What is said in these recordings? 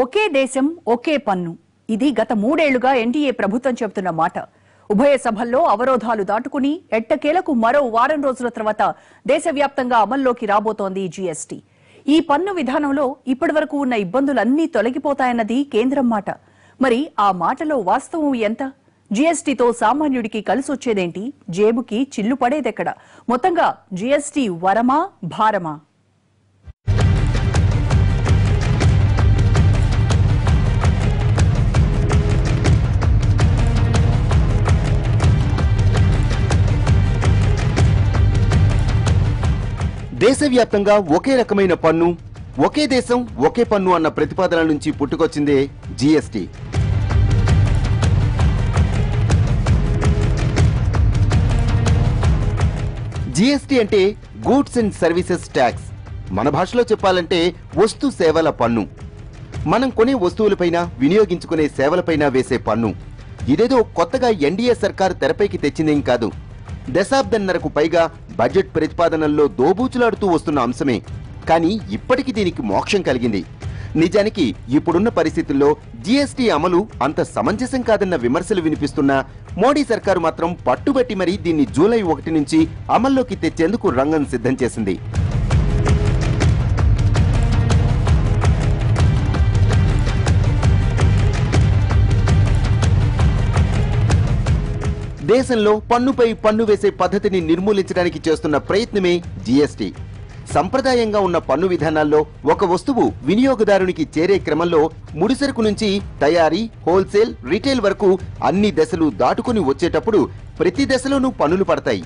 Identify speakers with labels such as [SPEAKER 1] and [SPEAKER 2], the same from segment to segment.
[SPEAKER 1] ఒకే దేశం ఒకే పన్ను ఇది గత 3 ఏళ్లుగా ఎన్డీఏ ప్రభుత్వం చెబుతున్న మాట. ఉభయ సభల్లో అవరోధాలు దాటుకుని ఎట్టకేలకు మరో వారం రోజుల తర్వాత దేశవ్యాప్తంగా అమల్లోకి రాబోతోంది జీఎస్టీ. ఈ పన్ను విధానంలో ఇప్పటివరకు ఉన్న ఇబ్బందులన్నీ తొలగిపోతాయన్నది కేంద్రం మాట. మరి ఆ మాటలో వాస్తవం ఎంత? జీఎస్టీతో సామాన్యుడికి కలిసొచ్చేదేంటి? జేబుకి చిల్లు పడేదెక్కడ? మొత్తంగా జీఎస్టీ వరమా భారమా?
[SPEAKER 2] దేశవ్యాప్తంగా ఒకే రకమైన పన్ను, ఒకే దేశం ఒకే పన్ను అన్న ప్రతిపాదన నుంచి పుట్టుకొచ్చిందే జీఎస్టీ. జీఎస్టీ అంటే గూడ్స్ అండ్ సర్వీసెస్ ట్యాక్స్. మన భాషలో చెప్పాలంటే వస్తు సేవల పన్ను. మనం కొనే వస్తువులపైన, వినియోగించుకునే సేవలపైన వేసే పన్ను. ఇదేదో కొత్తగా ఎన్డీఏ సర్కారు తెరపైకి తెచ్చిందేం కాదు. దశాబ్దన్నరకు పైగా బడ్జెట్ ప్రతిపాదనల్లో దోబూచులాడుతూ వస్తున్న అంశమే. కానీ ఇప్పటికి దీనికి మోక్షం కలిగింది. నిజానికి ఇప్పుడున్న పరిస్థితుల్లో జీఎస్టీ అమలు అంత సమంజసం కాదన్న విమర్శలు వినిపిస్తున్నా మోడీ సర్కారు మాత్రం పట్టుబట్టి మరీ దీన్ని జూలై 1 నుంచి అమల్లోకి తెచ్చేందుకు రంగం సిద్ధం చేసింది. దేశంలో పన్నుపై పన్ను వేసే పద్ధతిని నిర్మూలించడానికి చేస్తున్న ప్రయత్నమే జీఎస్టీ. సంప్రదాయంగా ఉన్న పన్ను విధానాల్లో ఒక వస్తువు వినియోగదారునికి చేరే క్రమంలో ముడిసరుకు నుంచి తయారీ, హోల్సేల్, రిటైల్ వరకు అన్ని దశలు దాటుకుని వచ్చేటప్పుడు ప్రతి దశలోనూ పన్నులు పడతాయి.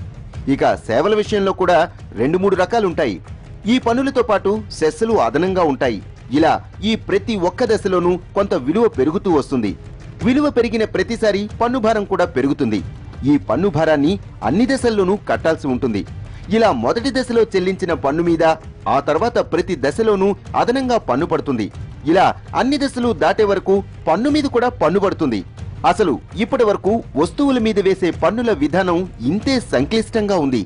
[SPEAKER 2] ఇక సేవల విషయంలో కూడా 2-3 రకాలుంటాయి. ఈ పన్నులతో పాటు సెస్సులు అదనంగా ఉంటాయి. ఇలా ఈ ప్రతి ఒక్క దశలోనూ కొంత విలువ పెరుగుతూ వస్తుంది. విలువ పెరిగిన ప్రతిసారి పన్ను భారం కూడా పెరుగుతుంది. ఈ పన్ను భారాన్ని అన్ని దశల్లోనూ కట్టాల్సి ఉంటుంది. ఇలా మొదటి దశలో చెల్లించిన పన్ను మీద ఆ తర్వాత ప్రతి దశలోనూ అదనంగా పన్ను పడుతుంది. ఇలా అన్ని దశలు దాటే వరకు పన్ను మీద కూడా పన్ను పడుతుంది. అసలు ఇప్పటి వరకు వస్తువుల మీద వేసే పన్నుల విధానం ఇంతే సంక్లిష్టంగా ఉంది.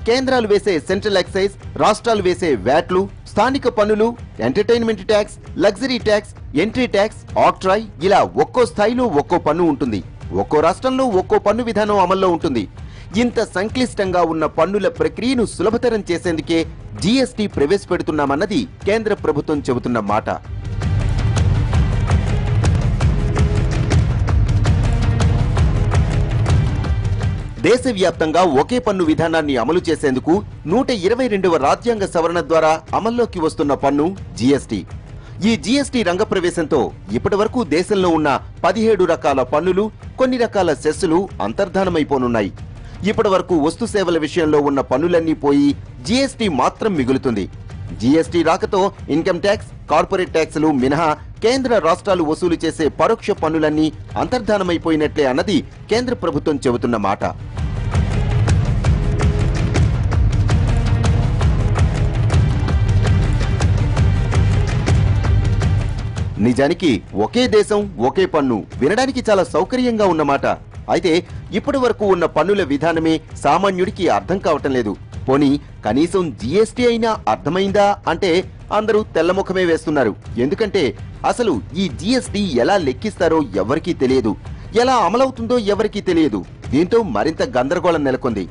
[SPEAKER 2] కేంద్రాలు వేసే సెంట్రల్ ఎక్సైజ్, రాష్ట్రాలు వేసే వ్యాట్లు, స్థానిక పన్నులు, entertainment tax, luxury tax, entry tax, octroi, ఇలా ఒక్కో స్థాయిలో ఒక్కో పన్ను ఉంటుంది. ఒక్కో రాష్ట్రంలో ఒక్కో పన్ను విధానం అమల్లో ఉంటుంది. ఇంత సంక్లిష్టంగా ఉన్న పన్నుల ప్రక్రియను సులభతరం చేసేందుకే జీఎస్టీ ప్రవేశపెడుతున్నామన్నది కేంద్ర ప్రభుత్వం చెబుతున్న మాట. దేశవ్యాప్తంగా ఒకే పన్ను విధానాన్ని అమలు చేసేందుకు 122వ రాజ్యాంగ సవరణ ద్వారా అమల్లోకి వస్తున్న పన్ను జీఎస్టీ. ఈ జీఎస్టీ రంగప్రవేశంతో ఇప్పటి వరకు దేశంలో ఉన్న 17 రకాల పన్నులు, కొన్ని రకాల సెస్సులు అంతర్ధానమైపోనున్నాయి. ఇప్పటి వరకు వస్తు సేవల విషయంలో ఉన్న పన్నులన్నీ పోయి జీఎస్టీ మాత్రం మిగులుతుంది. జీఎస్టీ రాకతో ఇన్కమ్ ట్యాక్స్, కార్పొరేట్ ట్యాక్సులు మినహా కేంద్ర రాష్ట్రాలు వసూలు చేసే పరోక్ష పన్నులన్నీ అంతర్ధానమైపోయినట్లే అన్నది కేంద్ర ప్రభుత్వం చెబుతున్న మాట. నిజానికి ఒకే దేశం ఒకే పన్ను వినడానికి చాలా సౌకర్యంగా ఉన్నమాట. అయితే ఇప్పటి వరకు ఉన్న పన్నుల విధానమే సామాన్యుడికి అర్థం కావటం లేదు. పోనీ కనీసం జీఎస్టీ అయినా అర్థమైందా అంటే అందరూ తెల్లముఖమే వేస్తున్నారు. ఎందుకంటే అసలు ఈ జీఎస్టీ ఎలా లెక్కిస్తారో ఎవరికీ తెలియదు, ఎలా అమలవుతుందో ఎవరికీ తెలియదు. దీంతో మరింత గందరగోళం నెలకొంది.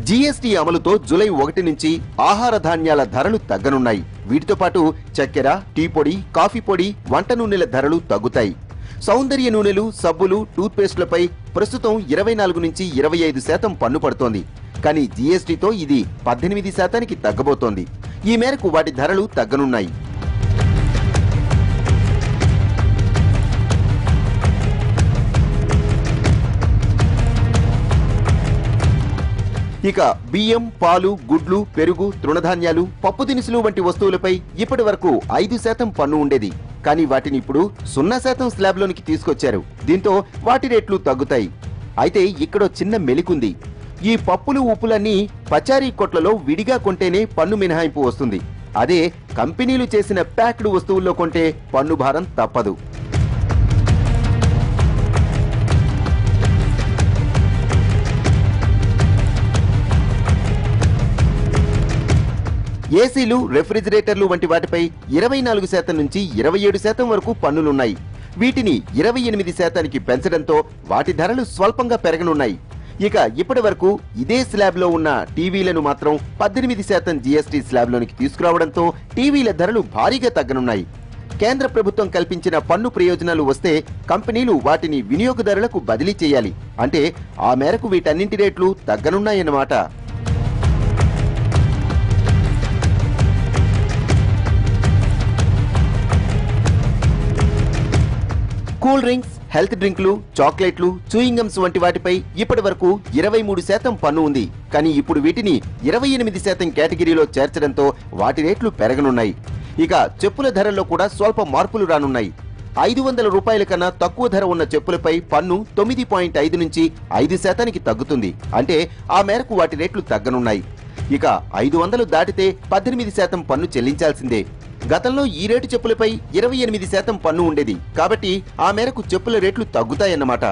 [SPEAKER 2] జీఎస్టీ అమలుతో జూలై 1 నుంచి ఆహార ధాన్యాల ధరలు తగ్గనున్నాయి. వీటితో పాటు చక్కెర, టీ పొడి, కాఫీ పొడి, వంట నూనెల ధరలు తగ్గుతాయి. సౌందర్య నూనెలు, సబ్బులు, టూత్ పేస్టులపై ప్రస్తుతం 24 నుంచి 25% పన్ను పడుతోంది. కానీ జీఎస్టీతో ఇది 18% తగ్గబోతోంది. ఈ మేరకు వాటి ధరలు తగ్గనున్నాయి. ఇక బియ్యం, పాలు, గుడ్లు, పెరుగు, తృణధాన్యాలు, పప్పు దినుసులు వంటి వస్తువులపై ఇప్పటి వరకు 5% పన్ను ఉండేది. కానీ వాటిని ఇప్పుడు 0% స్లాబ్లోనికి తీసుకొచ్చారు. దీంతో వాటి రేట్లు తగ్గుతాయి. అయితే ఇక్కడో చిన్న మెలికుంది. ఈ పప్పులు, ఉప్పులన్నీ పచారీ కొట్లలో విడిగా కొంటేనే పన్ను మినహాయింపు వస్తుంది. అదే కంపెనీలు చేసిన ప్యాక్డ్ వస్తువుల్లో కొంటే పన్ను భారం తప్పదు. ఏసీలు, రెఫ్రిజిరేటర్లు వంటి వాటిపై 24% నుంచి 27% వరకు పన్నులున్నాయి. వీటిని 28% పెంచడంతో వాటి ధరలు స్వల్పంగా పెరగనున్నాయి. ఇక ఇప్పటి వరకు ఇదే స్లాబ్లో ఉన్న టీవీలను మాత్రం 18% జీఎస్టీ స్లాబ్లోనికి తీసుకురావడంతో టీవీల ధరలు భారీగా తగ్గనున్నాయి. కేంద్ర ప్రభుత్వం కల్పించిన పన్ను ప్రయోజనాలు వస్తే కంపెనీలు వాటిని వినియోగదారులకు బదిలీ చేయాలి. అంటే ఆ మేరకు వీటన్నింటి రేట్లు తగ్గనున్నాయన్నమాట. కూల్ డ్రింక్స్, హెల్త్ డ్రింక్లు, చాక్లెట్లు, చూయింగమ్స్ వంటి వాటిపై ఇప్పటి వరకు 23% పన్ను ఉంది. కానీ ఇప్పుడు వీటిని 28% కేటగిరీలో చేర్చడంతో వాటి రేట్లు పెరగనున్నాయి. ఇక చెప్పుల ధరల్లో కూడా స్వల్ప మార్పులు రానున్నాయి. 500 రూపాయల కన్నా తక్కువ ధర ఉన్న చెప్పులపై పన్ను 9.5 నుంచి 5% తగ్గుతుంది. అంటే ఆ మేరకు వాటి రేట్లు తగ్గనున్నాయి. ఇక 500 దాటితే 18% పన్ను చెల్లించాల్సిందే. గతంలో ఈ రేటు చెప్పులపై 28% పన్ను ఉండేది. కాబట్టి ఆ మేరకు చెప్పుల రేట్లు తగ్గుతాయన్నమాట.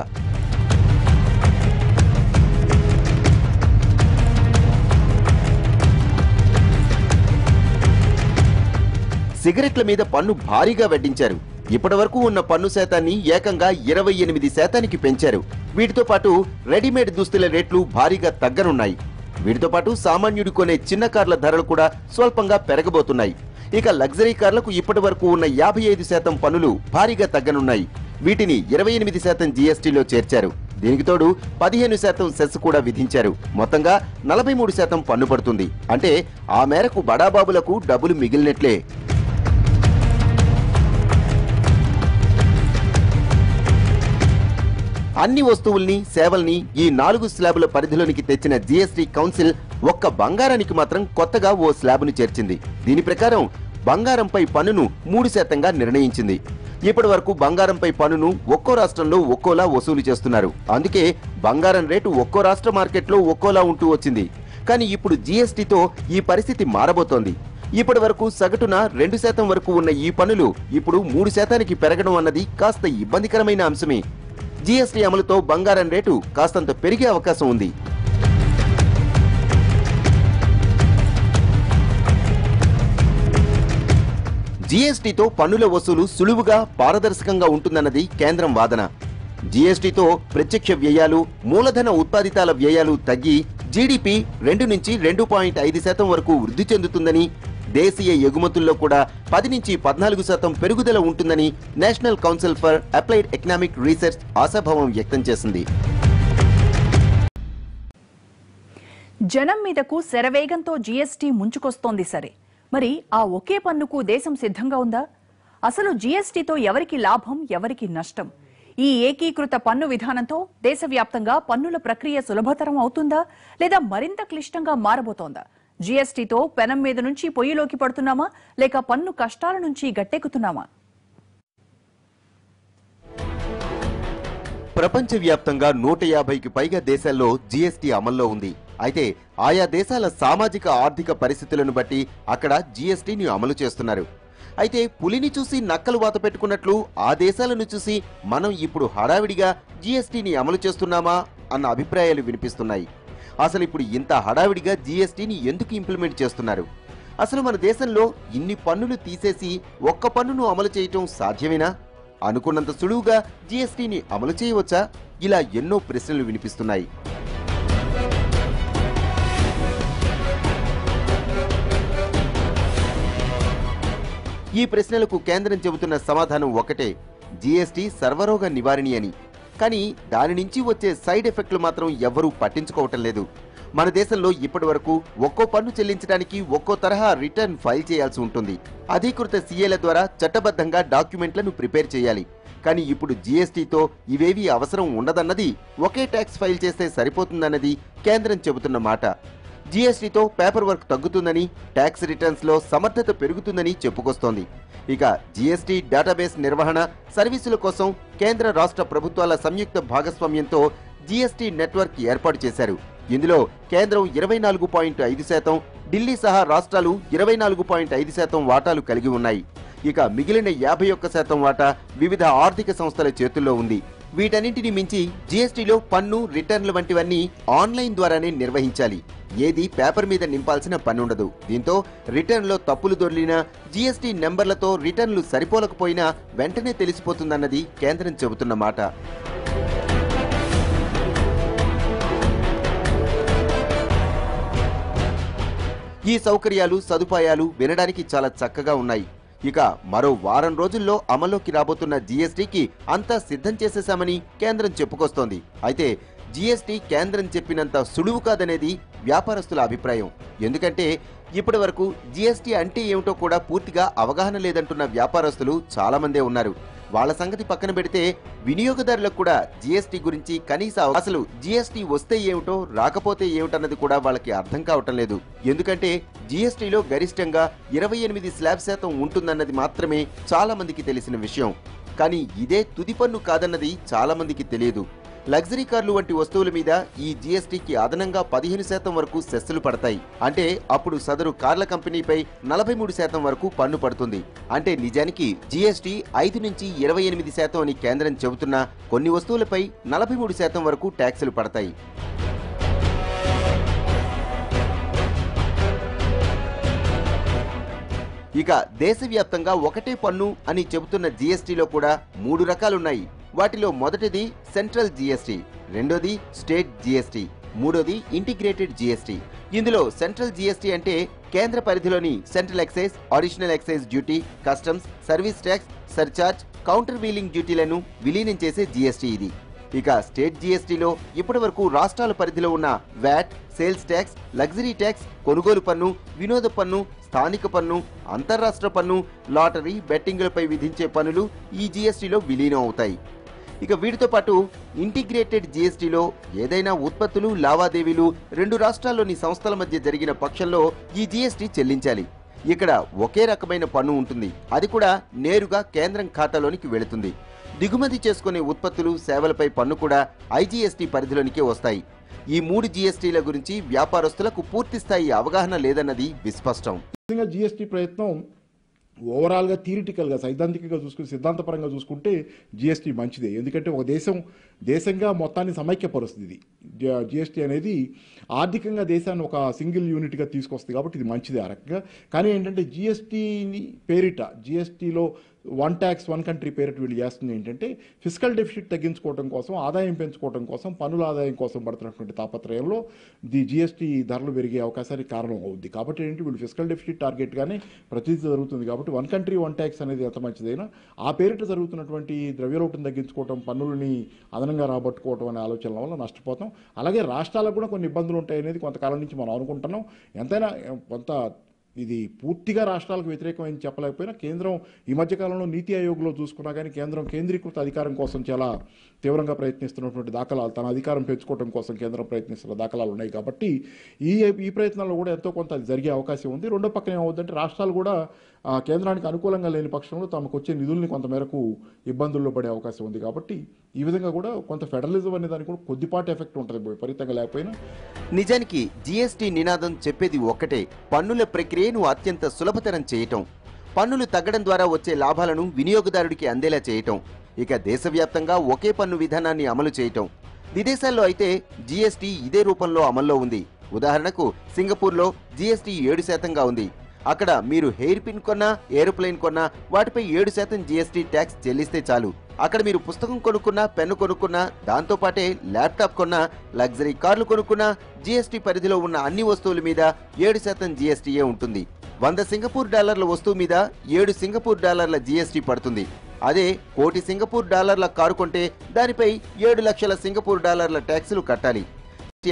[SPEAKER 2] సిగరెట్ల మీద పన్ను భారీగా వడ్డించారు. ఇప్పటి వరకు ఉన్న పన్ను శాతాన్ని ఏకంగా 28% పెంచారు. వీటితో పాటు రెడీమేడ్ దుస్తుల రేట్లు భారీగా తగ్గనున్నాయి. వీటితో పాటు సామాన్యుడు కొనే చిన్న కార్ల ధరలు కూడా స్వల్పంగా పెరగబోతున్నాయి. ఇక లగ్జరీ కార్లకు ఇప్పటి వరకు ఉన్న 55% పన్నులు భారీగా తగ్గనున్నాయి. వీటిని 28% జీఎస్టీలో చేర్చారు. దీనికి తోడు 15% సెస్ కూడా విధించారు. మొత్తంగా 43% పన్ను పడుతుంది. అంటే ఆ మేరకు బడాబాబులకు డబ్బులు మిగిలినట్లే. అన్ని వస్తువుల్ని, సేవల్ని ఈ 4 స్లాబుల పరిధిలోనికి తెచ్చిన జీఎస్టీ కౌన్సిల్ ఒక్క బంగారానికి మాత్రం కొత్తగా ఓ స్లాబును చేర్చింది. దీని ప్రకారం బంగారంపై పన్నును 3%గా నిర్ణయించింది. ఇప్పటి వరకు బంగారంపై పన్నును ఒక్కో రాష్ట్రంలో ఒక్కోలా వసూలు చేస్తున్నారు. అందుకే బంగారం రేటు ఒక్కో రాష్ట్ర మార్కెట్లో ఒక్కోలా ఉంటూ వచ్చింది. కానీ ఇప్పుడు జీఎస్టీతో ఈ పరిస్థితి మారబోతోంది. ఇప్పటి వరకు సగటున 2% వరకు ఉన్న ఈ పన్నులు ఇప్పుడు 3%కి పెరగడం అన్నది కాస్త ఇబ్బందికరమైన అంశమే. జీఎస్టీ అమలుతో బంగారం రేటు కాస్తంత పెరిగే అవకాశం ఉంది. జీఎస్టీతో పన్నుల వసూలు సులువుగా, పారదర్శకంగా ఉంటుందన్నది కేంద్రం వాదన. జీఎస్టీతో ప్రత్యక్ష వ్యయాలు, మూలధన ఉత్పాదితాల వ్యయాలు తగ్గి జీడీపీ 2 నుంచి 2.5% వరకు వృద్ధి చెందుతుందని, దేశీయ ఎగుమతుల్లో కూడా 10 నుంచి 14% పెరుగుదల ఉంటుందని national council for applied economic research ఆశాభావం వ్యక్తం చేసింది.
[SPEAKER 1] జనం మీదకు శరవేగంతో జీఎస్టీ ముంచుకొస్తోంది సరే, మరి ఆ ఒకే పన్నుకు దేశం సిద్ధంగా ఉందా? అసలు జీఎస్టీతో ఎవరికి లాభం, ఎవరికి నష్టం? ఈ ఏకీకృత పన్ను విధానంతో దేశవ్యాప్తంగా పన్నుల ప్రక్రియ సులభతరం అవుతుందా, లేదా మరింత క్లిష్టంగా మారబోతోందా? జీఎస్టీతో పెనం మీద నుంచి పొయ్యిలోకి పడుతున్నామా, లేక పన్ను కష్టాల నుంచి గట్టెక్కుతున్నామా?
[SPEAKER 2] ప్రపంచవ్యాప్తంగా 150కి పైగా దేశాల్లో జీఎస్టీ అమల్లో ఉంది. అయితే ఆయా దేశాల సామాజిక ఆర్థిక పరిస్థితులను బట్టి అక్కడ జీఎస్టీని అమలు చేస్తున్నారు. అయితే పులిని చూసి నక్కలు వాత పెట్టుకున్నట్లు ఆ దేశాలను చూసి మనం ఇప్పుడు హడావిడిగా జీఎస్టీని అమలు చేస్తున్నామా అన్న అభిప్రాయాలు వినిపిస్తున్నాయి. అసలు ఇప్పుడు ఇంత హడావిడిగా జీఎస్టీని ఎందుకు ఇంప్లిమెంట్ చేస్తున్నారు? అసలు మన దేశంలో ఇన్ని పన్నులు తీసేసి ఒక్క పన్నును అమలు చేయటం సాధ్యమేనా? అనుకున్నంత సులువుగా జీఎస్టీని అమలు చేయవచ్చా? ఇలా ఎన్నో ప్రశ్నలు వినిపిస్తున్నాయి. ఈ ప్రశ్నలకు కేంద్రం చెబుతున్న సమాధానం ఒకటే, జీఎస్టీ సర్వరోగ నివారణి అని. కానీ దాని నుంచి వచ్చే సైడ్ ఎఫెక్ట్లు మాత్రం ఎవ్వరూ పట్టించుకోవటం లేదు. మన దేశంలో ఇప్పటి వరకు ఒక్కో పన్ను చెల్లించడానికి ఒక్కో తరహా రిటర్న్ ఫైల్ చేయాల్సి ఉంటుంది. అధీకృత సీఏల ద్వారా చట్టబద్ధంగా డాక్యుమెంట్లను ప్రిపేర్ చేయాలి. కానీ ఇప్పుడు జీఎస్టీతో ఇవేవీ అవసరం ఉండదన్నది, ఒకే ట్యాక్స్ ఫైల్ చేస్తే సరిపోతుందన్నది కేంద్రం చెబుతున్న మాట. జీఎస్టీతో పేపర్ వర్క్ తగ్గుతుందని, ట్యాక్స్ రిటర్న్స్ లో సమర్థత పెరుగుతుందని చెప్పుకొస్తోంది. ఇక జీఎస్టీ డేటాబేస్ నిర్వహణ, సర్వీసుల కోసం కేంద్ర రాష్ట్ర ప్రభుత్వాల సంయుక్త భాగస్వామ్యంతో జీఎస్టీ నెట్వర్క్ ఏర్పాటు చేశారు. ఇందులో కేంద్రం 24.5%, ఢిల్లీ సహా రాష్ట్రాలు 24.5% వాటాలు కలిగి ఉన్నాయి. ఇక మిగిలిన 51% వాటా వివిధ ఆర్థిక సంస్థల చేతుల్లో ఉంది. వీటన్నింటిని మించి జీఎస్టీలో పన్ను, రిటర్న్లు వంటివన్నీ ఆన్లైన్ ద్వారానే నిర్వహించాలి. ఏది పేపర్ మీద నింపాల్సిన పనుండదు. దీంతో రిటర్న్లో తప్పులు దొర్లినా, జీఎస్టీ నెంబర్లతో రిటర్న్లు సరిపోలకపోయినా వెంటనే తెలిసిపోతుందన్నది కేంద్రం చెబుతున్న మాట. ఈ సౌకర్యాలు, సదుపాయాలు వినడానికి చాలా చక్కగా ఉన్నాయి. ఇక మరో వారం రోజుల్లో అమల్లోకి రాబోతున్న జీఎస్టీకి అంతా సిద్ధం చేసేశామని కేంద్రం చెప్పుకొస్తోంది. అయితే జీఎస్టీ కేంద్రం చెప్పినంత సులువు కాదనేది వ్యాపారస్తుల అభిప్రాయం. ఎందుకంటే ఇప్పటి వరకు జీఎస్టీ అంటే ఏమిటో కూడా పూర్తిగా అవగాహన లేదంటున్న వ్యాపారస్తులు చాలా మందే ఉన్నారు. వాళ్ళ సంగతి పక్కన పెడితే వినియోగదారులకు కూడా జీఎస్టీ గురించి కనీస అసలు జీఎస్టీ వస్తే ఏమిటో, రాకపోతే ఏమిటన్నది కూడా వాళ్ళకి అర్థం కావటం లేదు. ఎందుకంటే జీఎస్టీలో గరిష్టంగా 28% ఉంటుందన్నది మాత్రమే చాలా మందికి తెలిసిన విషయం. కానీ ఇదే తుది పన్ను కాదన్నది చాలా మందికి తెలియదు. లగ్జరీ కార్లు వంటి వస్తువుల మీద ఈ జీఎస్టీకి అదనంగా 15% వరకు సెస్సులు పడతాయి. అంటే అప్పుడు సదరు కార్ల కంపెనీపై 43% వరకు పన్ను పడుతుంది. అంటే నిజానికి జీఎస్టీ 5 నుంచి 28% అని కేంద్రం చెబుతున్నా కొన్ని వస్తువులపై 43% వరకు ట్యాక్సులు పడతాయి. ఇక దేశవ్యాప్తంగా ఒకటే పన్ను అని చెబుతున్న జీఎస్టీలో కూడా 3 రకాలున్నాయి. వాటిలో మొదటిది సెంట్రల్ జీఎస్టీ, రెండోది స్టేట్ జీఎస్టీ, మూడోది ఇంటిగ్రేటెడ్ జీఎస్టీ. ఇందులో సెంట్రల్ జీఎస్టీ అంటే కేంద్ర పరిధిలోని central excise, additional excise duty, customs, service tax, surcharge, countervailing డ్యూటీలను విలీనం చేసే జీఎస్టీ ఇది. ఇక స్టేట్ జీఎస్టీలో ఇప్పటి వరకు రాష్ట్రాల పరిధిలో ఉన్న VAT, sales tax, luxury tax, కొనుగోలు పన్ను, వినోద పన్ను, స్థానిక పన్ను, అంతర్రాష్ట్ర పన్ను, లాటరీ, బెట్టింగులపై విధించే పన్నులు ఈ జీఎస్టీలో విలీనం అవుతాయి. ఇక వీటితో పాటు ఇంటిగ్రేటెడ్ జీఎస్టీలో ఏదైనా ఉత్పత్తులు, లావాదేవీలు 2 రాష్ట్రాల్లోని సంస్థల మధ్య జరిగిన పక్షంలో ఈ జీఎస్టీ చెల్లించాలి. ఇక్కడ ఒకే రకమైన పన్ను ఉంటుంది. అది కూడా నేరుగా కేంద్రం ఖాతాలోనికి వెళుతుంది. దిగుమతి చేసుకునే ఉత్పత్తులు, సేవలపై పన్ను కూడా ఐజీఎస్టీ పరిధిలోనికే వస్తాయి. ఈ 3 జీఎస్టీల గురించి వ్యాపారస్తులకు పూర్తి స్థాయి అవగాహన లేదన్నది విస్పష్టం.
[SPEAKER 3] జీఎస్టీ ప్రయత్నం ఓవరాల్గా థియరిటికల్గా సైద్ధాంతికంగా చూసుకుని సిద్ధాంతపరంగా చూసుకుంటే జీఎస్టీ మంచిదే. ఎందుకంటే ఒక దేశంగా మొత్తాన్ని సమైక్యపరుస్తుంది. జీఎస్టీ అనేది ఆర్థికంగా దేశాన్ని ఒక సింగిల్ యూనిట్గా తీసుకొస్తుంది కాబట్టి ఇది మంచిదే ఆ రకంగా. కానీ ఏంటంటే జీఎస్టీని పేరిట జీఎస్టీలో వన్ ట్యాక్స్ వన్ కంట్రీ పేరిట వీళ్ళు చేస్తుంది ఏంటంటే ఫిజికల్ డెఫిసిట్ తగ్గించుకోవడం కోసం, ఆదాయం పెంచుకోవడం కోసం, పన్నుల ఆదాయం కోసం పడుతున్నటువంటి తాపత్రయంలో జీఎస్టీ ధరలు పెరిగే అవకాశానికి కారణం అవుద్ది. కాబట్టి ఏంటి వీళ్ళు ఫిజికల్ డెఫిసిట్ టార్గెట్గానే ప్రతిదీ జరుగుతుంది. కాబట్టి వన్ కంట్రీ వన్ ట్యాక్స్ అనేది ఎంత మంచిదైనా ఆ పేరిట జరుగుతున్నటువంటి ద్రవ్యలోటును తగ్గించుకోవడం, పన్నులని అదనంగా రాబట్టుకోవడం అనే ఆలోచనల వల్ల నష్టపోతాం. అలాగే రాష్ట్రాలకు కూడా కొన్ని ఇబ్బందులు ఉంటాయనేది కొంతకాలం నుంచి మనం అనుకుంటున్నాం. ఎంతైనా కొంత ఇది పూర్తిగా రాష్ట్రాలకు వ్యతిరేకమని చెప్పలేకపోయినా కేంద్రం ఈ మధ్యకాలంలో నీతి ఆయోగ్లో చూసుకున్నా కానీ కేంద్రం కేంద్రీకృత అధికారం కోసం చాలా తీవ్రంగా ప్రయత్నిస్తున్నటువంటి దాఖలాలు, తన అధికారం పెంచుకోవడం కోసం కేంద్రం ప్రయత్నిస్తున్న దాఖలాలు ఉన్నాయి. కాబట్టి ఈ ప్రయత్నాల్లో కూడా ఎంతో కొంత అది జరిగే అవకాశం ఉంది. రెండో పక్కన ఏమవుతుందంటే రాష్ట్రాలు కూడా కేంద్రానికి అనుకూలంగా లేని పక్షంలో తమకు వచ్చే నిధుల్ని కొంతమేరకు ఇబ్బందుల్లో పడే అవకాశం ఉంది. కాబట్టి ఈ విధంగా కూడా కొంత ఫెడరలిజం అనే దానికి కూడా కొద్దిపాటి ఎఫెక్ట్ ఉంటుంది, విపరీతంగా లేకపోయినా.
[SPEAKER 2] నిజానికి జీఎస్టీ నినాదం చెప్పేది ఒక్కటే, పన్నుల ప్రక్రియను అత్యంత సులభతరం చేయటం, పన్నులు తగ్గడం ద్వారా వచ్చే లాభాలను వినియోగదారుడికి అందేలా చేయటం, ఇక దేశవ్యాప్తంగా ఒకే పన్ను విధానాన్ని అమలు చేయటం. విదేశాల్లో అయితే జీఎస్టీ ఇదే రూపంలో అమల్లో ఉంది. ఉదాహరణకు సింగపూర్లో జీఎస్టీ 7%గా ఉంది. అక్కడ మీరు హెయిర్ పిన్ కొన్నా, ఏరోప్లేన్ కొన్నా వాటిపై 7% జీఎస్టీ ట్యాక్స్ చెల్లిస్తే చాలు. అక్కడ మీరు పుస్తకం కొనుక్కున్నా, పెన్ను కొనుక్కున్నా, దాంతో పాటే ల్యాప్టాప్ కొన్నా, లగ్జరీ కార్లు కొనుక్కున్నా జీఎస్టీ పరిధిలో ఉన్న అన్ని వస్తువుల మీద 7% జీఎస్టీయే ఉంటుంది. 100 సింగపూర్ డాలర్ల వస్తువు మీద 7 సింగపూర్ డాలర్ల జీఎస్టీ పడుతుంది. అదే $1,00,000 సింగపూర్ డాలర్ల కారు కొంటే దానిపై 7 లక్షల సింగపూర్ డాలర్ల ట్యాక్సులు కట్టాలి.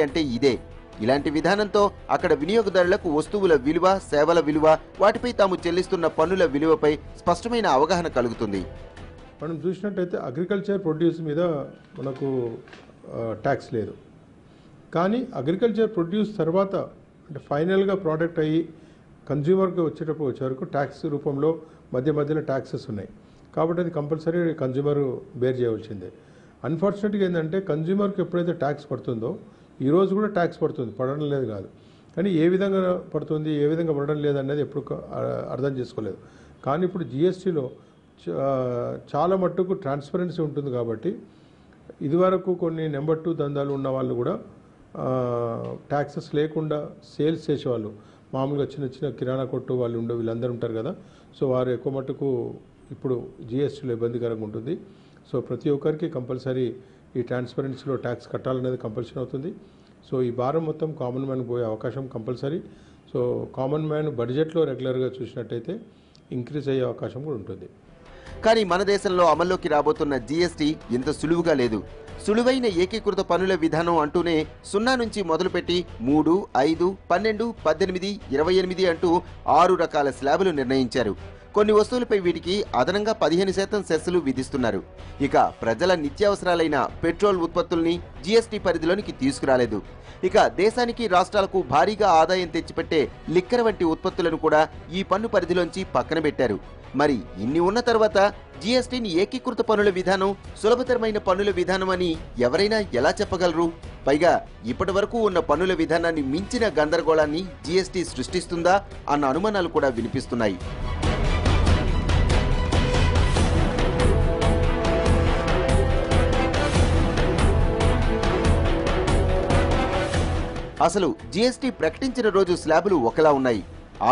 [SPEAKER 2] అంటే ఇదే. ఇలాంటి విధానంతో అక్కడ వినియోగదారులకు వస్తువుల విలువ, సేవల విలువ, వాటిపై తాము చెల్లిస్తున్న పన్నుల విలువపై స్పష్టమైన అవగాహన కలుగుతుంది.
[SPEAKER 4] మనం చూసినట్టయితే అగ్రికల్చర్ ప్రొడ్యూస్ మీద మనకు ట్యాక్స్ లేదు. కానీ అగ్రికల్చర్ ప్రొడ్యూస్ తర్వాత అంటే ఫైనల్గా ప్రోడక్ట్ అయ్యి కన్జ్యూమర్కి వచ్చే వరకు ట్యాక్స్ రూపంలో మధ్యలో ట్యాక్సెస్ ఉన్నాయి. కాబట్టి అది కంపల్సరీ కన్జ్యూమర్ బేర్ చేయవలసిందే. అన్ఫార్చునేట్గా ఏంటంటే కన్జ్యూమర్కి ఎప్పుడైతే ట్యాక్స్ పడుతుందో ఈరోజు కూడా ట్యాక్స్ పడుతుంది, పడడం లేదు కాదు. కానీ ఏ విధంగా పడుతుంది, ఏ విధంగా పడడం లేదు అనేది ఎప్పుడు అర్థం చేసుకోలేదు. కానీ ఇప్పుడు జిఎస్టీలో చాలా మట్టుకు ట్రాన్స్పరెన్సీ ఉంటుంది. కాబట్టి ఇదివరకు కొన్ని నెంబర్ 2 దందాలు ఉన్న వాళ్ళు కూడా ట్యాక్సెస్ లేకుండా సేల్స్ చేసేవాళ్ళు, మామూలుగా చిన్న చిన్న కిరాణా కొట్టు వాళ్ళు వీళ్ళందరూ ఉంటారు కదా. సో వారు ఎక్కువ మట్టుకు ఇప్పుడు జిఎస్టీలో ఇబ్బందికరంగా ఉంటుంది. సో ప్రతి ఒక్కరికి కంపల్సరీ ఈ ట్రాన్స్పరెన్సీలో ట్యాక్స్ కట్టాలనేది కంపల్సరీ అవుతుంది. సో ఈ భారం మొత్తం కామన్ మ్యాన్ పోయే అవకాశం కంపల్సరీ. సో కామన్ మ్యాన్ బడ్జెట్లో రెగ్యులర్గా చూసినట్టయితే ఇంక్రీజ్ అయ్యే అవకాశం కూడా ఉంటుంది.
[SPEAKER 2] కానీ మన దేశంలో అమల్లోకి రాబోతున్న జీఎస్టీ ఇంత సులువుగా లేదు. సులువైన ఏకీకృత పన్నుల విధానం అంటూనే 0 నుంచి మొదలుపెట్టి 3, 5, 12, 18, 28 అంటూ 6 రకాల స్లాబులు నిర్ణయించారు. కొన్ని వస్తువులపై వీటికి అదనంగా 15% సెస్సులు విధిస్తున్నారు. ఇక ప్రజల నిత్యావసరాలైన పెట్రోల్ ఉత్పత్తుల్ని జీఎస్టీ పరిధిలోనికి తీసుకురాలేదు. ఇక దేశానికి రాష్ట్రాలకు భారీగా ఆదాయం తెచ్చిపెట్టే లిక్కర్ వంటి ఉత్పత్తులను కూడా ఈ పన్ను పరిధిలోంచి పక్కన పెట్టారు. మరి ఇన్ని ఉన్న తర్వాత జీఎస్టీని ఏకీకృత పన్నుల విధానం సులభతరమైన పన్నుల విధానం అని ఎవరైనా ఎలా చెప్పగలరు? పైగా ఇప్పటి వరకు ఉన్న పన్నుల విధానాన్ని మించిన గందరగోళాన్ని జీఎస్టీ సృష్టిస్తుందా అన్న అనుమానాలు కూడా వినిపిస్తున్నాయి. అసలు జీఎస్టీ ప్రకటించిన రోజు స్లాబులు ఒకలా ఉన్నాయి.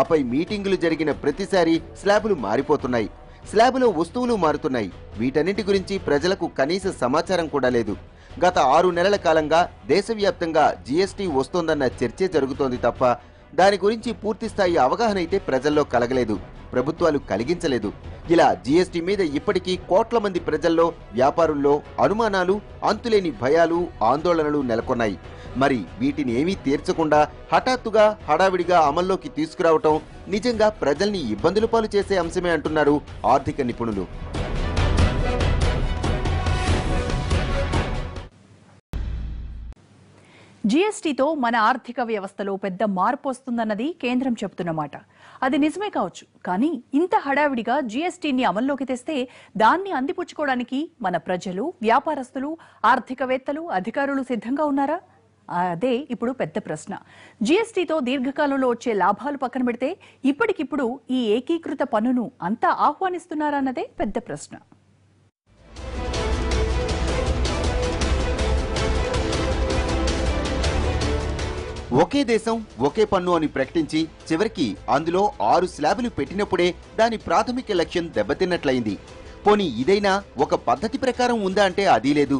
[SPEAKER 2] ఆపై మీటింగులు జరిగిన ప్రతిసారి స్లాబులు మారిపోతున్నాయి. స్లాబులో వస్తువులు మారుతున్నాయి. వీటన్నింటి గురించి ప్రజలకు కనీస సమాచారం కూడా లేదు. గత 6 నెలల కాలంగా దేశవ్యాప్తంగా జీఎస్టీ వస్తోందన్న చర్చే జరుగుతోంది తప్ప దాని గురించి పూర్తిస్థాయి అవగాహన అయితే ప్రజల్లో కలగలేదు, ప్రభుత్వాలు కలిగించలేదు. ఇలా జీఎస్టీ మీద ఇప్పటికీ కోట్ల మంది ప్రజల్లో, వ్యాపారుల్లో అనుమానాలు, అంతులేని భయాలు, ఆందోళనలు నెలకొన్నాయి. మరి వీటిని ఏమీ తీర్చకుండా హఠాత్తుగా హడావిడిగా అమల్లోకి తీసుకురావటం నిజంగా ప్రజల్ని ఇబ్బందుల పాలు చేసే అంశమే అంటున్నారు ఆర్థిక నిపుణులు.
[SPEAKER 1] జీఎస్టీతో మన ఆర్థిక వ్యవస్థలో పెద్ద మార్పు వస్తుందన్నది కేంద్రం చెబుతున్నమాట. అది నిజమే కావచ్చు, కానీ ఇంత హడావిడిగా జీఎస్టీని అమల్లోకి తెస్తే దాన్ని అందిపుచ్చుకోవడానికి మన ప్రజలు, వ్యాపారస్తులు, ఆర్థికవేత్తలు, అధికారులు సిద్ధంగా ఉన్నారా? అదే ఇప్పుడు పెద్ద ప్రశ్న. జీఎస్టీతో దీర్ఘకాలంలో వచ్చే లాభాలు పక్కన పెడితే ఇప్పటికిప్పుడు ఈ ఏకీకృత పన్నును అంతా ఆహ్వానిస్తున్నారన్నదే పెద్ద ప్రశ్న.
[SPEAKER 2] ఒకే దేశం ఒకే పన్ను అని ప్రకటించి చివరికి అందులో 6 స్లాబులు పెట్టినప్పుడే దాని ప్రాథమిక లక్ష్యం దెబ్బతిన్నట్లయింది. పోనీ ఇదైనా ఒక పద్ధతి ప్రకారం ఉందా అంటే అదీ లేదు.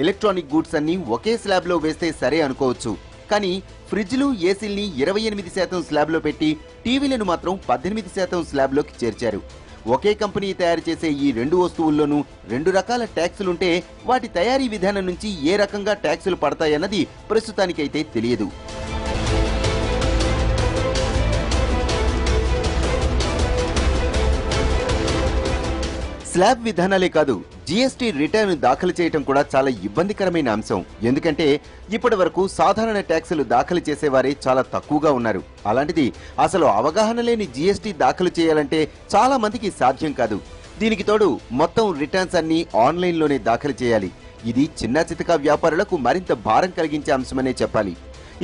[SPEAKER 2] ఎలక్ట్రానిక్ గూడ్స్ అన్ని ఒకే స్లాబ్లో వేస్తే సరే అనుకోవచ్చు. కానీ ఫ్రిడ్జ్లు, ఏసీల్ని 28% స్లాబ్లో పెట్టి టీవీలను మాత్రం 18% స్లాబ్లోకి చేర్చారు. ఒకే కంపెనీ తయారు చేసే ఈ 2 వస్తువుల్లోనూ 2 రకాల ట్యాక్సులుంటే వాటి తయారీ విధానం నుంచి ఏ రకంగా ట్యాక్సులు పడతాయన్నది ప్రస్తుతానికైతే తెలియదు. స్లాబ్ విధానాలే కాదు, జీఎస్టీ రిటర్న్ దాఖలు చేయడం కూడా చాలా ఇబ్బందికరమైన అంశం. ఎందుకంటే ఇప్పటి వరకు సాధారణ ట్యాక్సులు దాఖలు చేసేవారే చాలా తక్కువగా ఉన్నారు. అలాంటిది అసలు అవగాహన లేని జీఎస్టీ దాఖలు చేయాలంటే చాలా మందికి సాధ్యం కాదు. దీనికి తోడు మొత్తం రిటర్న్స్ అన్ని ఆన్లైన్లోనే దాఖలు చేయాలి. ఇది చిన్న చితక వ్యాపారులకు మరింత భారం కలిగించే అంశమనే చెప్పాలి.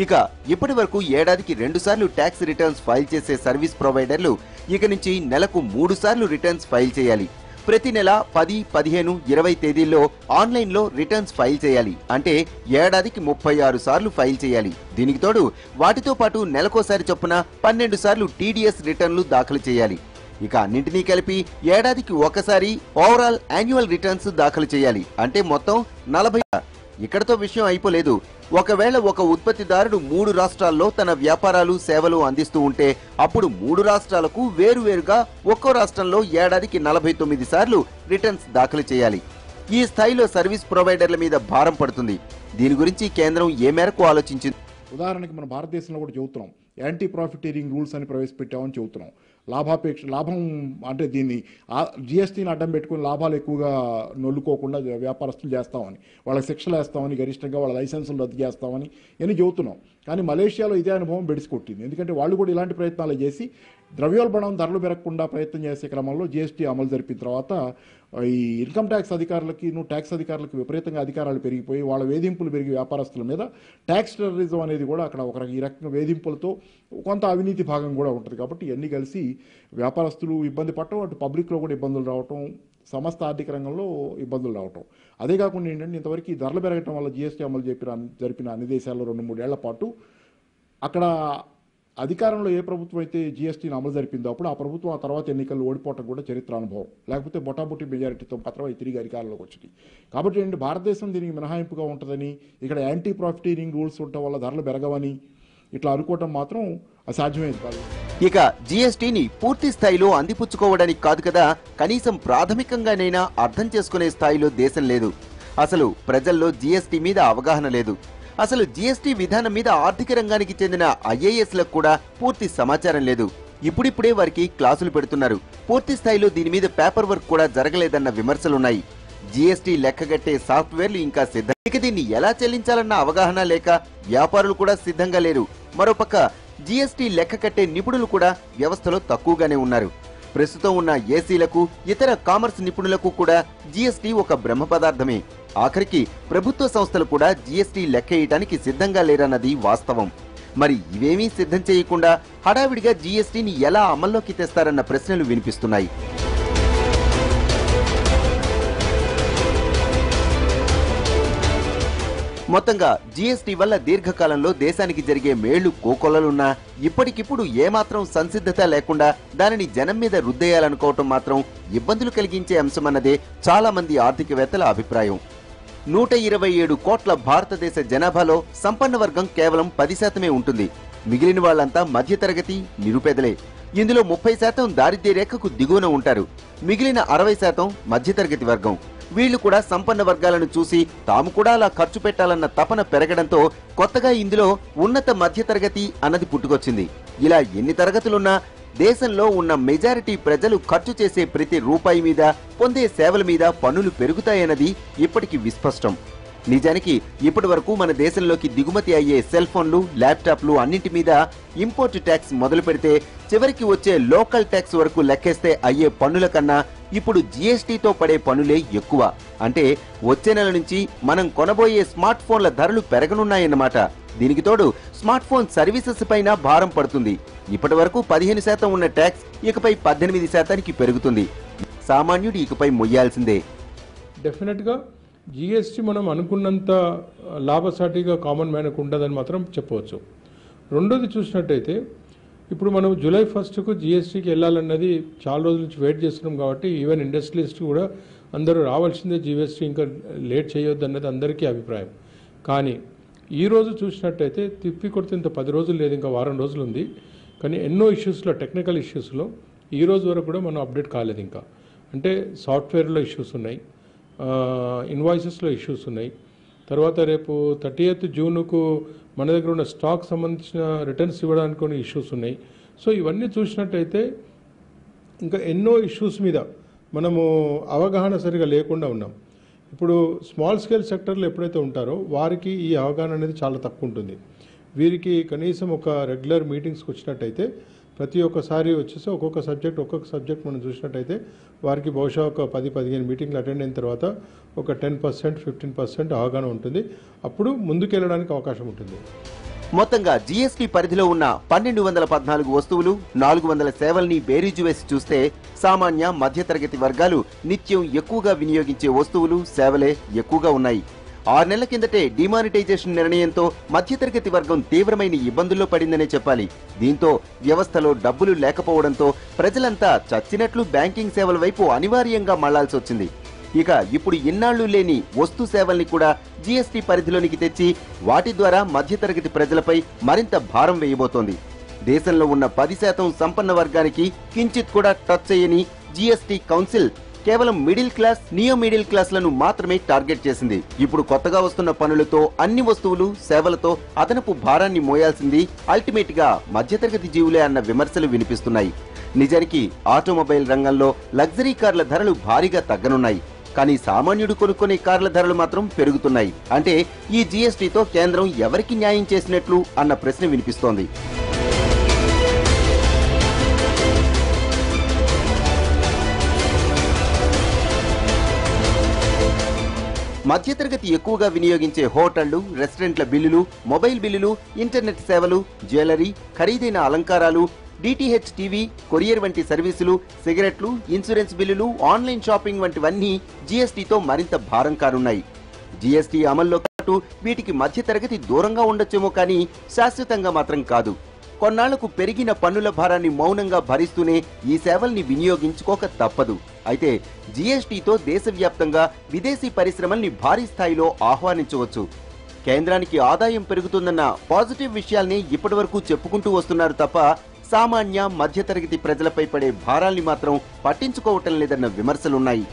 [SPEAKER 2] ఇక ఇప్పటి వరకు ఏడాదికి 2 సార్లు ట్యాక్స్ రిటర్న్స్ ఫైల్ చేసే సర్వీస్ ప్రొవైడర్లు ఇక నుంచి నెలకు 3 సార్లు రిటర్న్స్ ఫైల్ చేయాలి. ప్రతి నెల 10, 15, 20 తేదీల్లో ఆన్లైన్లో రిటర్న్స్ ఫైల్ చేయాలి. అంటే ఏడాదికి 36 సార్లు ఫైల్ చేయాలి. దీనికి తోడు వాటితో పాటు నెలకోసారి చొప్పున 12 సార్లు టీడీఎస్ రిటర్న్లు దాఖలు చేయాలి. ఇక అన్నింటినీ కలిపి ఏడాదికి ఒకసారి ఓవరాల్ యాన్యువల్ రిటర్న్స్ దాఖలు చేయాలి. అంటే మొత్తం 40. ఇక్కడతో విషయం అయిపోలేదు. ఒకవేళ ఒక ఉత్పత్తిదారుడు 3 రాష్ట్రాల్లో తన వ్యాపారాలు, సేవలు అందిస్తూ ఉంటే అప్పుడు 3 రాష్ట్రాలకు వేరువేరుగా ఒక్కో రాష్ట్రంలో ఏడాదికి 49 సార్లు రిటర్న్స్ దాఖలు చేయాలి. ఈ స్థాయిలో సర్వీస్ ప్రొవైడర్ల మీద భారం పడుతుంది. దీని గురించి కేంద్రం ఏ మేరకు ఆలోచించింది?
[SPEAKER 3] ఉదాహరణకి మన భారతదేశంలో కూడా చెబుతున్నాం, యాంటీ ప్రాఫిటీరింగ్ రూల్స్ అని ప్రవేశపెట్టామని చెబుతున్నాం. లాభం అంటే దీన్ని జిఎస్టీని అడ్డం పెట్టుకుని లాభాలు ఎక్కువగా నొల్లుకోకుండా వ్యాపారస్తులు చేస్తామని, వాళ్ళకి శిక్షలు వేస్తామని, గరిష్టంగా వాళ్ళ లైసెన్సులు రద్దు చేస్తామని అని చెబుతున్నాం. కానీ మలేషియాలో ఇదే అనుభవం బెడిసికొట్టింది. ఎందుకంటే వాళ్ళు కూడా ఇలాంటి ప్రయత్నాలు చేసి ద్రవ్యోల్బణం ధరలు పెరగకుండా ప్రయత్నం చేసే క్రమంలో జిఎస్టీ అమలు జరిపిన తర్వాత ఈ ఇన్కమ్ ట్యాక్స్ అధికారులకు విపరీతంగా అధికారాలు పెరిగిపోయి వాళ్ళ వేధింపులు పెరిగి వ్యాపారస్తుల మీద ట్యాక్స్ టెర్రరిజం అనేది కూడా అక్కడ ఈ రకంగా వేధింపులతో కొంత అవినీతి భాగం కూడా ఉంటుంది. కాబట్టి ఇవన్నీ కలిసి వ్యాపారస్తులు ఇబ్బంది పడటం, అటు పబ్లిక్లో కూడా ఇబ్బందులు రావటం సమస్త ఆర్థిక రంగంలో ఇబ్బందులు రావటం. అదే కాకుండా ఏంటంటే ఇంతవరకు ఈ ధరలు పెరగటం వల్ల జీఎస్టీ అమలు జరిపిన అన్ని దేశాల్లో 2-3 ఏళ్ల పాటు అక్కడ అధికారంలో ఏ ప్రభుత్వం అయితే జీఎస్టీని అమలు జరిపిందో అప్పుడు ఆ ప్రభుత్వం ఆ తర్వాత ఎన్నికల్లో ఓడిపోవటం కూడా చరిత్ర అనుభవం. లేకపోతే బొటాబొట్టి మెజారిటీతో మాత్రమే తిరిగి అధికారంలోకి వచ్చింది. కాబట్టి ఏంటి భారతదేశం దీనికి మినహాయింపుగా ఉంటుందని, ఇక్కడ యాంటీ ప్రాఫిటీరింగ్ రూల్స్ ఉండటం వల్ల ధరలు పెరగవని ఇట్లా అనుకోవటం మాత్రం అసాధ్యమైంది కాదు.
[SPEAKER 2] ఇక జీఎస్టీని పూర్తి స్థాయిలో అందిపుచ్చుకోవడానికి కాదు కదా, కనీసం ప్రాథమికంగానైనా అర్థం చేసుకునే స్థాయిలో దేశం లేదు. అసలు ప్రజల్లో జీఎస్టీ మీద అవగాహన లేదు. అసలు జీఎస్టీ విధానం మీద ఆర్థిక రంగానికి చెందిన ఐఏఎస్లకు కూడా పూర్తి సమాచారం లేదు. ఇప్పుడిప్పుడే వారికి క్లాసులు పెడుతున్నారు. పూర్తి స్థాయిలో దీని మీద పేపర్ వర్క్ కూడా జరగలేదన్న విమర్శలున్నాయి. జీఎస్టీ లెక్కగట్టే సాఫ్ట్వేర్లు ఇంకా సిద్ధం. ఇక దీన్ని ఎలా చెల్లించాలన్న అవగాహన లేక వ్యాపారులు కూడా సిద్ధంగా లేరు. మరోపక్క జీఎస్టీ లెక్క కట్టే నిపుణులు కూడా వ్యవస్థలో తక్కువగానే ఉన్నారు. ప్రస్తుతం ఉన్న ఏసీలకు, ఇతర కామర్స్ నిపుణులకు కూడా జీఎస్టీ ఒక బ్రహ్మ పదార్థమే. ఆఖరికి ప్రభుత్వ సంస్థలు కూడా జీఎస్టీ లెక్కేయటానికి సిద్ధంగా లేరన్నది వాస్తవం. మరి ఇవేమీ సిద్ధం చేయకుండా హడావిడిగా జీఎస్టీని ఎలా అమల్లోకి తెస్తారన్న ప్రశ్నలు వినిపిస్తున్నాయి. మొత్తంగా జీఎస్టీ వల్ల దీర్ఘకాలంలో దేశానికి జరిగే మేళ్లు కోకొల్లలున్నా ఇప్పటికిప్పుడు ఏమాత్రం సంసిద్ధత లేకుండా దానిని జనం మీద రుద్దేయాలనుకోవటం మాత్రం ఇబ్బందులు కలిగించే అంశమన్నదే చాలా మంది ఆర్థికవేత్తల అభిప్రాయం. 127 కోట్ల భారతదేశ జనాభాలో సంపన్న వర్గం కేవలం 10% ఉంటుంది. మిగిలిన వాళ్లంతా మధ్యతరగతి, నిరుపేదలే. ఇందులో 30% దారిద్ర్య రేఖకు దిగువన ఉంటారు. మిగిలిన 60% మధ్యతరగతి వర్గం. వీళ్లు కూడా సంపన్న వర్గాలను చూసి తాము కూడా అలా ఖర్చు పెట్టాలన్న తపన పెరగడంతో కొత్తగా ఇందులో ఉన్నత మధ్యతరగతి అన్నది పుట్టుకొచ్చింది. ఇలా ఎన్ని తరగతులున్నా దేశంలో ఉన్న మెజారిటీ ప్రజలు ఖర్చు చేసే ప్రతి రూపాయి మీద, పొందే సేవల మీద పన్నులు పెరుగుతాయన్నది ఇప్పటికీ విస్పష్టం. నిజానికి ఇప్పటి వరకు మన దేశంలోకి దిగుమతి అయ్యే సెల్ ఫోన్లు, ల్యాప్టాప్లు అన్నింటి మీద ఇంపోర్ట్ ట్యాక్స్ మొదలు పెడితే చివరికి వచ్చే లోకల్ ట్యాక్స్ వరకు లెక్కేస్తే అయ్యే పన్నుల కన్నా ఇప్పుడు జీఎస్టీతో పడే పన్నులే ఎక్కువ. అంటే వచ్చే నెల నుంచి మనం కొనబోయే స్మార్ట్ ఫోన్ల ధరలు పెరగనున్నాయన్నమాట. దీనికి తోడు స్మార్ట్ ఫోన్ సర్వీసెస్ పైన భారం పడుతుంది. ఇప్పటి వరకు 15% ఉన్న ట్యాక్స్ ఇకపై 18% పెరుగుతుంది. సామాన్యుడు ఇకపై మొయ్యాల్సిందే.
[SPEAKER 4] డెఫినెట్గా జీఎస్టీ మనం అనుకున్నంత లాభసాటిగా కామన్ మ్యాన్కు ఉండదని మాత్రం చెప్పవచ్చు. రెండోది చూసినట్టయితే ఇప్పుడు మనం జూలై 1కు జీఎస్టీకి వెళ్ళాలన్నది చాలా రోజుల నుంచి వెయిట్ చేస్తున్నాం. కాబట్టి ఈవెన్ ఇండస్ట్రియలిస్ట్ కూడా అందరూ రావాల్సిందే, జీఎస్టీ ఇంకా లేట్ చేయొద్దు అన్నది అందరికీ అభిప్రాయం. కానీ ఈరోజు చూసినట్టయితే తిప్పి కొడితే ఇంత 10 రోజులు లేదు, ఇంకా వారం రోజులు ఉంది. కానీ ఎన్నో ఇష్యూస్లో, టెక్నికల్ ఇష్యూస్లో ఈ రోజు వరకు కూడా మనం అప్డేట్ కాలేదు. ఇంకా అంటే సాఫ్ట్వేర్లో ఇష్యూస్ ఉన్నాయి, ఇన్వాయిసెస్లో ఇష్యూస్ ఉన్నాయి. తర్వాత రేపు 30th జూన్కు మన దగ్గర ఉన్న స్టాక్ సంబంధించిన రిటర్న్స్ ఇవ్వడానికి కొన్ని ఇష్యూస్ ఉన్నాయి. సో ఇవన్నీ చూసినట్టయితే ఇంకా ఎన్నో ఇష్యూస్ మీద మనము అవగాహన సరిగా లేకుండా ఉన్నాం. ఇప్పుడు స్మాల్ స్కేల్ సెక్టర్లు ఎప్పుడైతే ఉంటారో వారికి ఈ అవగాహన అనేది చాలా తక్కువ ఉంటుంది. వీరికి కనీసం ఒక రెగ్యులర్ మీటింగ్స్కి వచ్చినట్టయితే ప్రతి ఒక్కసారి వచ్చేసి ఒక్కొక్క సబ్జెక్ట్ మనం చూసినట్టయితే వారికి బహుశా ఒక 10-15 మీటింగ్లు అటెండ్ అయిన తర్వాత ఒక 10%, 15% అవగాహన ఉంటుంది. అప్పుడు ముందుకెళ్ళడానికి అవకాశం ఉంటుంది.
[SPEAKER 2] మొత్తంగా జీఎస్టీ పరిధిలో ఉన్న 1214 వస్తువులు, 400 సేవల్ని బేరీజు వేసి చూస్తే సామాన్య, మధ్యతరగతి వర్గాలు నిత్యం ఎక్కువగా వినియోగించే వస్తువులు, సేవలే ఎక్కువగా ఉన్నాయి. 6 నెలల కిందటే డిమానిటైజేషన్ నిర్ణయంతో మధ్యతరగతి వర్గం తీవ్రమైన ఇబ్బందుల్లో పడిందనే చెప్పాలి. దీంతో వ్యవస్థలో డబ్బులు లేకపోవడంతో ప్రజలంతా చచ్చినట్లు బ్యాంకింగ్ సేవల వైపు అనివార్యంగా మళ్లాల్సి వచ్చింది. ఇక ఇప్పుడు ఇన్నాళ్లు లేని వస్తు సేవల్ని కూడా జీఎస్టీ పరిధిలోనికి తెచ్చి వాటి ద్వారా మధ్యతరగతి ప్రజలపై మరింత భారం వేయబోతోంది. దేశంలో ఉన్న 10% సంపన్న వర్గానికి కించిత్ కూడా టచ్ చేయని జీఎస్టీ కౌన్సిల్ కేవలం మిడిల్ క్లాస్, నియో మిడిల్ క్లాస్లను మాత్రమే టార్గెట్ చేసింది. ఇప్పుడు కొత్తగా వస్తున్న పనులతో అన్ని వస్తువులు, సేవలతో అదనపు భారాన్ని మోయాల్సింది అల్టిమేట్ గా మధ్యతరగతి జీవులే అన్న విమర్శలు వినిపిస్తున్నాయి. నిజానికి ఆటోమొబైల్ రంగంలో లగ్జరీ కార్ల ధరలు భారీగా తగ్గనున్నాయి. కానీ సామాన్యుడు కొనుక్కునే కార్ల ధరలు మాత్రం పెరుగుతున్నాయి. అంటే ఈ జీఎస్టీతో కేంద్రం ఎవరికి న్యాయం చేసినట్లు అన్న ప్రశ్న వినిపిస్తోంది. మధ్యతరగతి ఎక్కువగా వినియోగించే హోటళ్లు, రెస్టారెంట్ల బిల్లులు, మొబైల్ బిల్లులు, ఇంటర్నెట్ సేవలు, జ్యువెలరీ, ఖరీదైన అలంకారాలు, డిటిహెచ్ టీవీ, కొరియర్ వంటి సర్వీసులు, సిగరెట్లు, ఇన్సూరెన్స్ బిల్లులు, ఆన్లైన్ షాపింగ్ వంటివన్నీ జీఎస్టీతో మరింత భారం కానున్నాయి. జీఎస్టీ అమల్లో పాటు వీటికి మధ్యతరగతి దూరంగా ఉండొచ్చేమో కానీ శాశ్వతంగా మాత్రం కాదు. కొన్నాళ్లకు పెరిగిన పన్నుల భారాన్ని మౌనంగా భరిస్తూనే ఈ సేవల్ని వినియోగించుకోక తప్పదు. అయితే జీఎస్టీతో దేశవ్యాప్తంగా విదేశీ పరిశ్రమల్ని భారీ స్థాయిలో ఆహ్వానించవచ్చు. కేంద్రానికి ఆదాయం పెరుగుతుందన్న పాజిటివ్ విషయాల్ని ఇప్పటివరకు చెప్పుకుంటూ వస్తున్నారు తప్ప సామాన్య మధ్యతరగతి ప్రజలపై పడే భారాల్ని మాత్రం పట్టించుకోవటం లేదన్న విమర్శలున్నాయి.